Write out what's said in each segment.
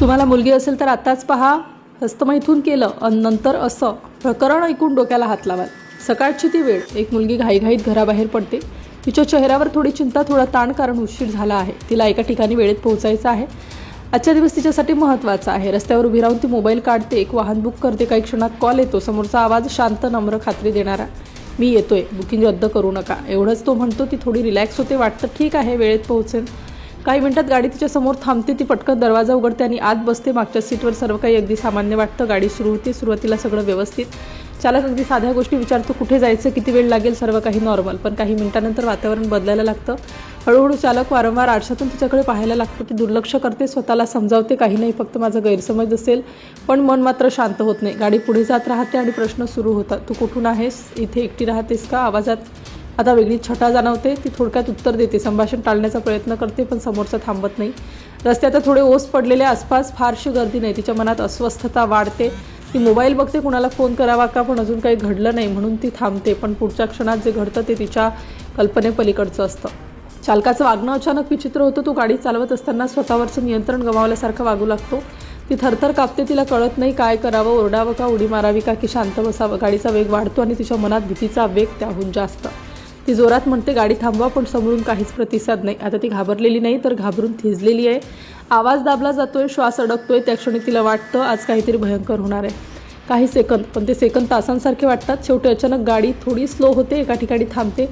तुम्हाला मुलगी असेल तर आताच पहा, हस्तमैथून केलं आणि नंतर असं प्रकरण ऐकून डोक्याला हात लावाल। सकाळची ती वेळ, एक मुलगी घाईघाईत घराबाहेर पडते। तिच्या चेहऱ्यावर थोडी चिंता, थोडा ताण, कारण उशीर झाला आहे। तिला एका ठिकाणी वेळेत पोहोचायचं आहे। आजचा दिवस तिच्यासाठी महत्त्वाचा आहे। रस्त्यावर उभी राहून ती मोबाईल काढते, एक वाहन बुक करते। काही क्षणात कॉल येतो, समोरचा आवाज शांत, नम्र, खात्री देणारा, मी येतोय, बुकिंग रद्द करू नका, एवढंच तो म्हणतो। ती थोडी रिलॅक्स होते, वाटतं ठीक आहे, वेळेत पोहोचेन। काही मिनिटात गाडी तिच्या समोर थांबते। ती पटकन दरवाजा उघडते आणि आत बसते। मागच्या सीटवर सर्व काही अगदी सामान्य वाटतं। गाडी सुरू होते, सुरुवातीला सगळं व्यवस्थित। चालक अगदी साध्या गोष्टी विचारतो, कुठे जायचं, किती वेळ लागेल, सर्व काही नॉर्मल। पण काही मिनिटांनंतर वातावरण बदलायला लागतं। हळूहळू चालक वारंवार आरशातून तिच्याकडे पाहायला लागतो। ती दुर्लक्ष करते, स्वतःला समजावते, काही नाही, फक्त माझा गैरसमज असेल। पण मन मात्र शांत होत नाही। गाडी पुढे जात राहते आणि प्रश्न सुरू होतात, तू कुठून आहेस, इथे एकटी राहतेस का? आवाजात आता वेगळी छटा जाणवते। ती थोडक्यात उत्तर देते, संभाषण टाळण्याचा प्रयत्न करते, पण समोरचा थांबत नाही। रस्त्यात थोडे ओस पडलेले, आसपास फारशी गर्दी नाही। तिच्या मनात अस्वस्थता वाढते। ती मोबाईल बघते, कुणाला फोन करावा का, पण अजून काही घडलं नाही म्हणून ती थांबते। पण पुढच्या क्षणात जे घडतं ते तिच्या कल्पनेपलीकडचं असतं। चालकाचं वागणं अचानक विचित्र होतं। तो गाडी चालवत असताना स्वतःवरचं नियंत्रण गमावल्यासारखं वागू लागतो। ती थरथर कापते। तिला कळत नाही काय करावं, ओरडावं का, उडी मारावी का, की शांत बसावं। गाडीचा वेग वाढतो आणि तिच्या मनात भीतीचा वेग त्याहून जास्त। ती जोरात म्हणते, गाडी थांबवा, पण समोरून काहीच प्रतिसाद नाही। आता ती घाबरलेली नाही, तर घाबरून थिजलेली आहे। आवाज दाबला जातोय, श्वास अडकतोय। त्या क्षणी तिला वाटतं आज काहीतरी भयंकर होणार आहे। काही सेकंद, पण ते सेकंद तासांसारखे वाटतात। शेवटी अचानक गाडी थोडी स्लो होते, एका ठिकाणी थांबते।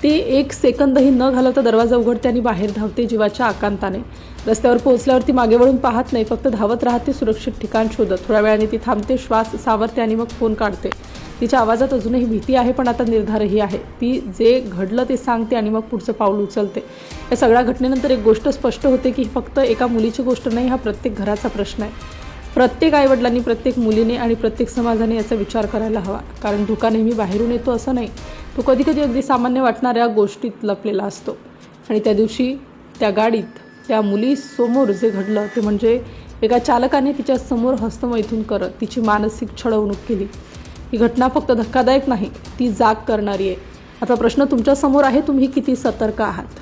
ती एक सेकंदही न घालवता दरवाजा उघडते आणि बाहेर धावते, जीवाच्या आकांताने। रस्त्यावर पोहोचल्यावर ती मागे वळून पाहत नाही, फक्त धावत राहते, सुरक्षित ठिकाण शोधत। थोड्या वेळाने ती थांबते, श्वास सावरते आणि मग फोन काढते। तिच्या आवाजात अजूनही भीती आहे, पण आता निर्धारही आहे। ती जे घडलं ते सांगते आणि मग पुढचं पाऊल उचलते। या सगळ्या घटनेनंतर एक गोष्ट स्पष्ट होते की फक्त एका मुलीची गोष्ट नाही, हा प्रत्येक घराचा प्रश्न आहे। प्रत्येक आईवडिलांनी, प्रत्येक मुलीने आणि प्रत्येक समाजाने याचा विचार करायला हवा। कारण धोका नेहमी बाहेरून येतो असं नाही, तो कधीकधी अगदी सामान्य वाटणाऱ्या गोष्टीत लपलेला असतो। आणि त्या दिवशी त्या गाडीत त्या मुलीसमोर जे घडलं ते म्हणजे एका चालकाने तिच्या समोर हस्तमैथून करत तिची मानसिक छळवणूक केली। ही घटना फक्त धक्कादायक नाही, ती जाग करणारी आहे। आता प्रश्न तुमच्या समोर आहे, तुम्ही किती सतर्क आहात?